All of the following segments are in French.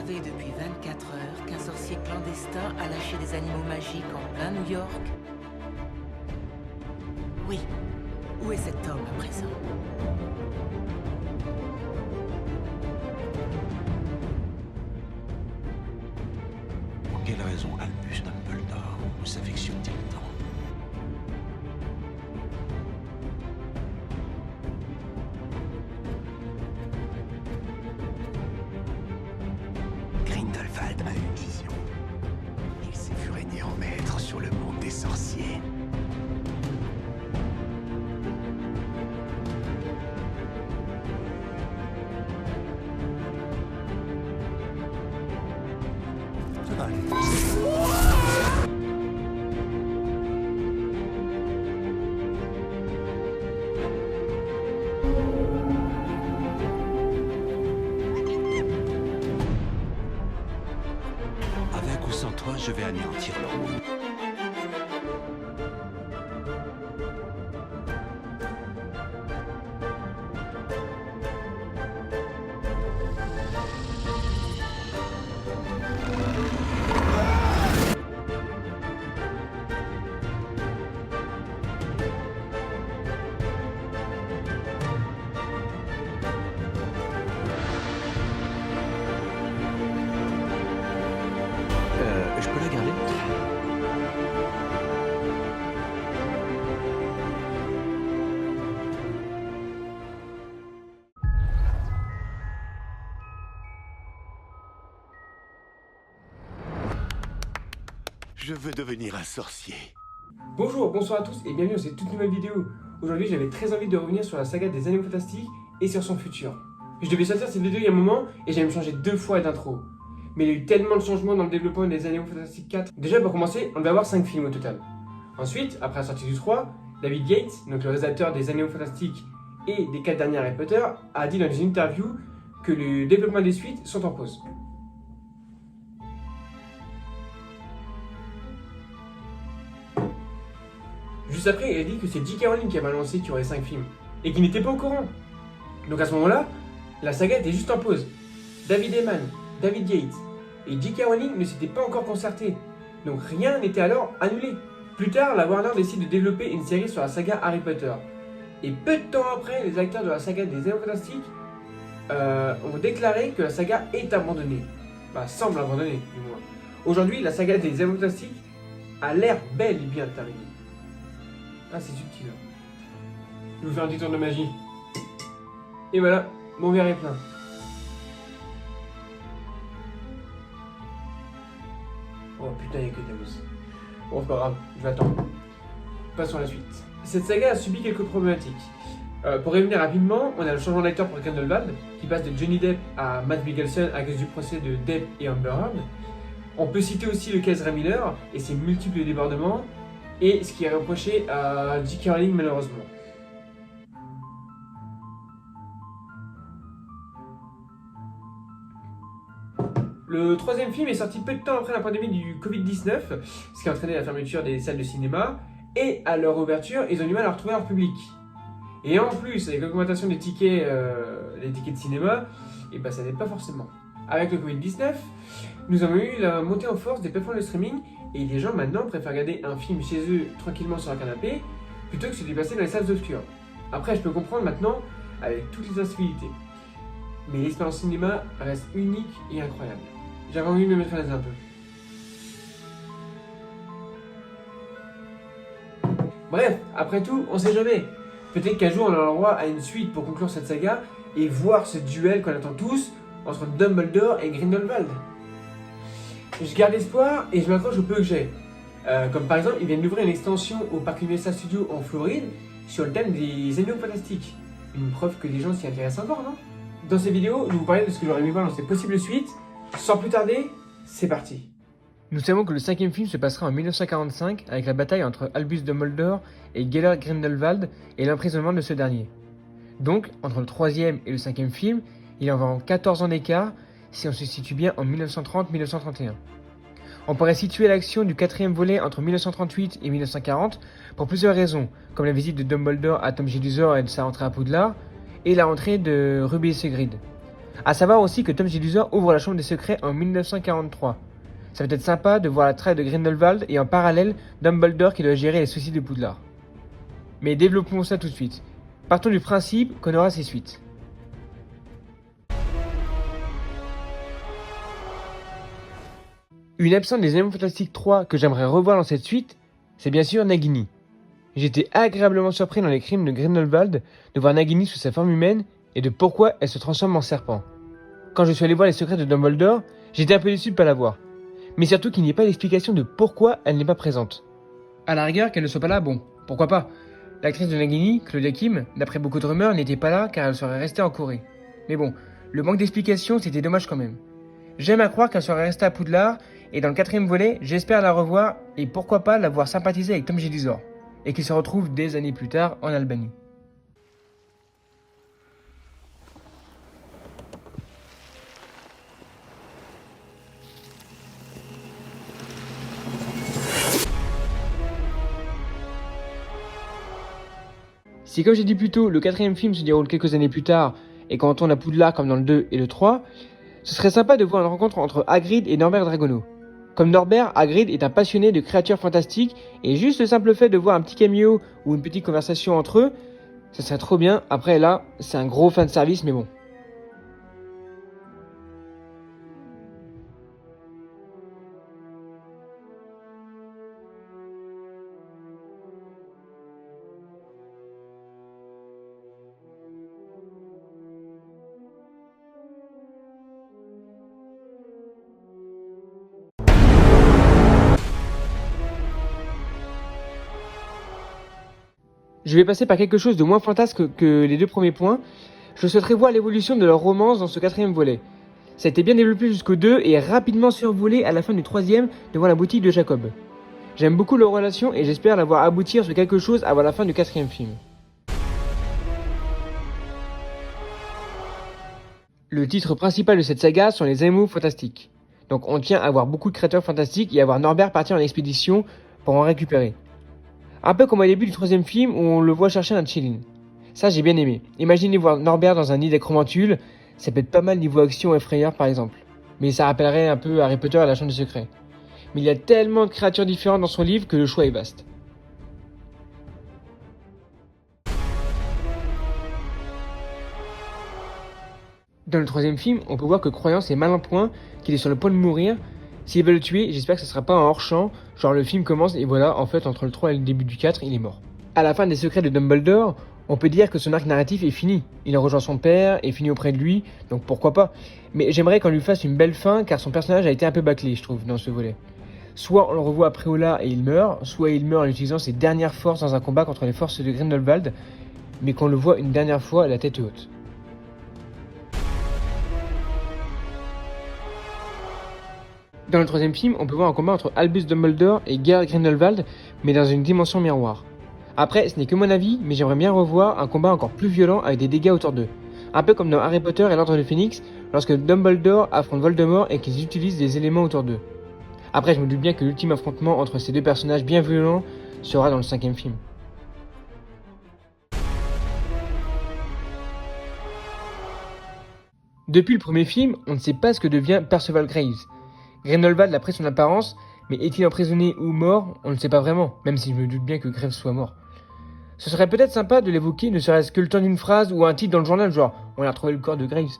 savez depuis 24 heures qu'un sorcier clandestin a lâché des animaux magiques en plein New York? Oui. Où est cet homme à présent? Pour quelle raison Albus Dumbledore vous affectionne-t-il tant? Grindelwald a une vision. Il s'est vu régner en maître sur le monde des sorciers. Ça va aller. Avec ou sans toi, je vais anéantir leur monde. Je peux la garder? Je veux devenir un sorcier. Bonjour, bonsoir à tous et bienvenue dans cette toute nouvelle vidéo. Aujourd'hui j'avais très envie de revenir sur la saga des Animaux Fantastiques et sur son futur. Je devais sortir cette vidéo il y a un moment et j'allais me changer 2 fois d'intro. Mais il y a eu tellement de changements dans le développement des Animaux Fantastiques 4. Déjà pour commencer, on va avoir 5 films au total. Ensuite, après la sortie du 3, David Yates, donc le réalisateur des Animaux Fantastiques et des 4 derniers Harry Potter, a dit dans une interview que le développement des suites sont en pause. Juste après, il a dit que c'est J.K. Rowling qui avait annoncé qu'il y aurait 5 films et qu'il n'était pas au courant. Donc à ce moment-là, la saga était juste en pause. David Heyman, David Yates et J.K. Rowling ne s'étaient pas encore concertés. Donc rien n'était alors annulé. Plus tard, la Warner décide de développer une série sur la saga Harry Potter. Et peu de temps après, les acteurs de la saga des Animaux Fantastiques ont déclaré que la saga est abandonnée. Bah, semble abandonnée, du moins. Aujourd'hui, la saga des Animaux Fantastiques a l'air bel et bien terminée. Ah, c'est subtil. Je vais vous faire un petit tour de magie. Et voilà, mon verre est plein. Oh putain, il n'y a que de la mousse. Bon, c'est pas grave, je vais attendre. Passons à la suite. Cette saga a subi quelques problématiques. Pour revenir rapidement, on a le changement d'acteur pour Grindelwald, qui passe de Johnny Depp à Matt Mikkelsen à cause du procès de Depp et Amber Heard. On peut citer aussi le cas Ezra Miller et ses multiples débordements, et ce qui est reproché à J.K. Rowling malheureusement. Le troisième film est sorti peu de temps après la pandémie du Covid-19, ce qui a entraîné la fermeture des salles de cinéma, et à leur ouverture, ils ont du mal à retrouver leur public. Et en plus, avec l'augmentation des tickets de cinéma, et ben ça n'aide pas forcément. Avec le Covid-19, nous avons eu la montée en force des plateformes de streaming, et les gens maintenant préfèrent regarder un film chez eux tranquillement sur un canapé, plutôt que se déplacer dans les salles obscures. Après, je peux comprendre maintenant, avec toutes les incivilités. Mais l'expérience cinéma reste unique et incroyable. J'avais envie de me mettre à l'aise un peu. Bref, après tout, on sait jamais. Peut-être qu'un jour on aura le droit à une suite pour conclure cette saga et voir ce duel qu'on attend tous entre Dumbledore et Grindelwald. Je garde espoir et je m'accroche au peu que j'ai. Comme par exemple, ils viennent d'ouvrir une extension au parc Universal Studios en Floride sur le thème des Animaux Fantastiques. Une preuve que les gens s'y intéressent encore, non? Dans cette vidéo, je vais vous parler de ce que j'aurais aimé voir dans ces possibles suites. Sans plus tarder, c'est parti. Nous savons que le 5e film se passera en 1945 avec la bataille entre Albus Dumbledore et Gellert Grindelwald et l'emprisonnement de ce dernier. Donc, entre le 3e et le 5e film, il y a environ 14 ans d'écart si on se situe bien en 1930-1931. On pourrait situer l'action du 4e volet entre 1938 et 1940 pour plusieurs raisons, comme la visite de Dumbledore à Tom Jedusor et de sa rentrée à Poudlard, et la rentrée de Rubeus Hagrid. A savoir aussi que Tom Jedusor ouvre la chambre des secrets en 1943. Ça va être sympa de voir la traque de Grindelwald et en parallèle Dumbledore qui doit gérer les soucis de Poudlard. Mais développons ça tout de suite. Partons du principe qu'on aura ces suites. Une absente des Animaux Fantastiques 3 que j'aimerais revoir dans cette suite, c'est bien sûr Nagini. J'étais agréablement surpris dans les crimes de Grindelwald de voir Nagini sous sa forme humaine et de pourquoi elle se transforme en serpent. Quand je suis allé voir les secrets de Dumbledore, j'étais un peu déçu de ne pas la voir. Mais surtout qu'il n'y ait pas d'explication de pourquoi elle n'est pas présente. À la rigueur, qu'elle ne soit pas là, bon, pourquoi pas. L'actrice de Nagini, Claudia Kim, d'après beaucoup de rumeurs, n'était pas là car elle serait restée en Corée. Mais bon, le manque d'explication, c'était dommage quand même. J'aime à croire qu'elle serait restée à Poudlard, et dans le 4e volet, j'espère la revoir et pourquoi pas la voir sympathiser avec Tom Jedusor, et qu'il se retrouve des années plus tard en Albanie. Si comme j'ai dit plus tôt, le 4e film se déroule quelques années plus tard, et quand on tourne à Poudlard comme dans le 2 et le 3, ce serait sympa de voir une rencontre entre Hagrid et Norbert Dragono. Comme Norbert, Hagrid est un passionné de créatures fantastiques, et juste le simple fait de voir un petit cameo ou une petite conversation entre eux, ça serait trop bien. Après là, c'est un gros fanservice, mais bon. Je vais passer par quelque chose de moins fantasque que les deux premiers points. Je souhaiterais voir l'évolution de leur romance dans ce 4e volet. Ça a été bien développé jusqu'au 2 et rapidement survolé à la fin du 3e devant la boutique de Jacob. J'aime beaucoup leur relation et j'espère la voir aboutir sur quelque chose avant la fin du 4e film. Le titre principal de cette saga sont les Animaux Fantastiques. Donc on tient à avoir beaucoup de créateurs fantastiques et à voir Norbert partir en expédition pour en récupérer. Un peu comme au début du 3e film où on le voit chercher un Qilin. Ça j'ai bien aimé. Imaginez voir Norbert dans un nid d'acromantules, ça peut être pas mal niveau action et frayeur par exemple. Mais ça rappellerait un peu Harry Potter et la Chambre des Secrets. Mais il y a tellement de créatures différentes dans son livre que le choix est vaste. Dans le 3e film, on peut voir que Croyance est mal en point, qu'il est sur le point de mourir. S'il veut le tuer, j'espère que ce sera pas un hors-champ, genre le film commence et voilà, en fait, entre le 3 et le début du 4, il est mort. À la fin des secrets de Dumbledore, on peut dire que son arc narratif est fini. Il a rejoint son père, est fini auprès de lui, donc pourquoi pas. Mais j'aimerais qu'on lui fasse une belle fin, car son personnage a été un peu bâclé, je trouve, dans ce volet. Soit on le revoit à Préola et il meurt, soit il meurt en utilisant ses dernières forces dans un combat contre les forces de Grindelwald, mais qu'on le voit une dernière fois la tête haute. Dans le 3e film, on peut voir un combat entre Albus Dumbledore et Gerd Grindelwald, mais dans une dimension miroir. Après, ce n'est que mon avis, mais j'aimerais bien revoir un combat encore plus violent avec des dégâts autour d'eux. Un peu comme dans Harry Potter et l'Ordre du Phénix, lorsque Dumbledore affronte Voldemort et qu'ils utilisent des éléments autour d'eux. Après, je me doute bien que l'ultime affrontement entre ces deux personnages bien violents sera dans le 5e film. Depuis le premier film, on ne sait pas ce que devient Perceval Graves. Grindelwald a pris son apparence, mais est-il emprisonné ou mort? On ne sait pas vraiment, même si je me doute bien que Graves soit mort. Ce serait peut-être sympa de l'évoquer, ne serait-ce que le temps d'une phrase ou un titre dans le journal, genre « On a retrouvé le corps de Graves »,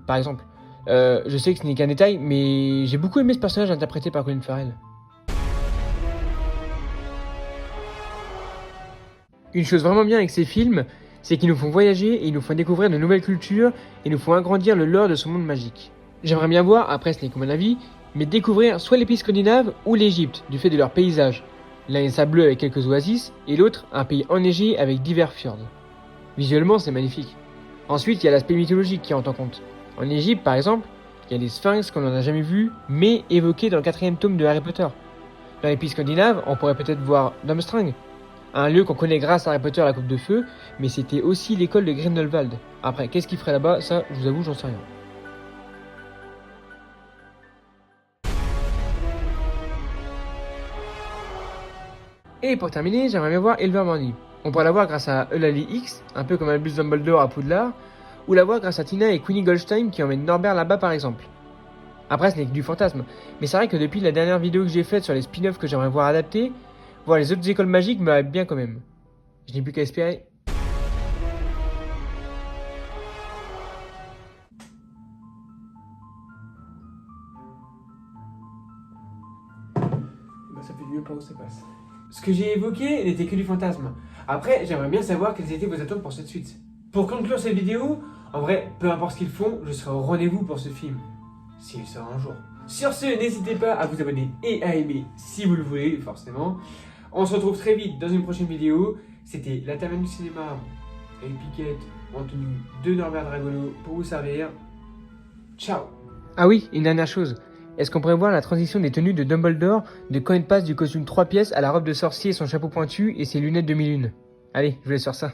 par exemple. Je sais que ce n'est qu'un détail, mais j'ai beaucoup aimé ce personnage interprété par Colin Farrell. Une chose vraiment bien avec ces films, c'est qu'ils nous font voyager et ils nous font découvrir de nouvelles cultures et nous font agrandir le lore de ce monde magique. J'aimerais bien voir, après ce n'est que mon avis, mais découvrir soit les pays scandinaves ou l'Égypte, du fait de leur paysage. L'un est sableux avec quelques oasis, et l'autre un pays enneigé avec divers fjords. Visuellement, c'est magnifique. Ensuite, il y a l'aspect mythologique qui rentre en compte. En Égypte, par exemple, il y a les sphinx qu'on n'en a jamais vus, mais évoqués dans le 4e tome de Harry Potter. Dans les pays scandinaves, on pourrait peut-être voir Durmstrang, un lieu qu'on connaît grâce à Harry Potter à la Coupe de Feu, mais c'était aussi l'école de Grindelwald. Après, qu'est-ce qu'il ferait là-bas? Ça, je vous avoue, j'en sais rien. Et pour terminer, j'aimerais bien voir Ilvermorny. On pourrait la voir grâce à Eulalie X, un peu comme Albus Dumbledore à Poudlard, ou la voir grâce à Tina et Queenie Goldstein qui emmènent Norbert là-bas par exemple. Après, ce n'est que du fantasme, mais c'est vrai que depuis la dernière vidéo que j'ai faite sur les spin-offs que j'aimerais voir adaptés, voir les autres écoles magiques me hype bien quand même. Je n'ai plus qu'à espérer. Ça fait mieux pas où ça passe. Ce que j'ai évoqué n'était que du fantasme. Après, j'aimerais bien savoir quelles étaient vos attentes pour cette suite. Pour conclure cette vidéo, en vrai, peu importe ce qu'ils font, je serai au rendez-vous pour ce film. S'il sort un jour. Sur ce, n'hésitez pas à vous abonner et à aimer si vous le voulez, forcément. On se retrouve très vite dans une prochaine vidéo. C'était La Taverne du Cinéma avec Piquette en tenue de Norbert Dragolo pour vous servir. Ciao. Ah oui, une dernière chose. Est-ce qu'on pourrait voir la transition des tenues de Dumbledore de quand il passe du costume 3 pièces à la robe de sorcier et son chapeau pointu et ses lunettes demi-lune? Allez, je vous laisse sur ça.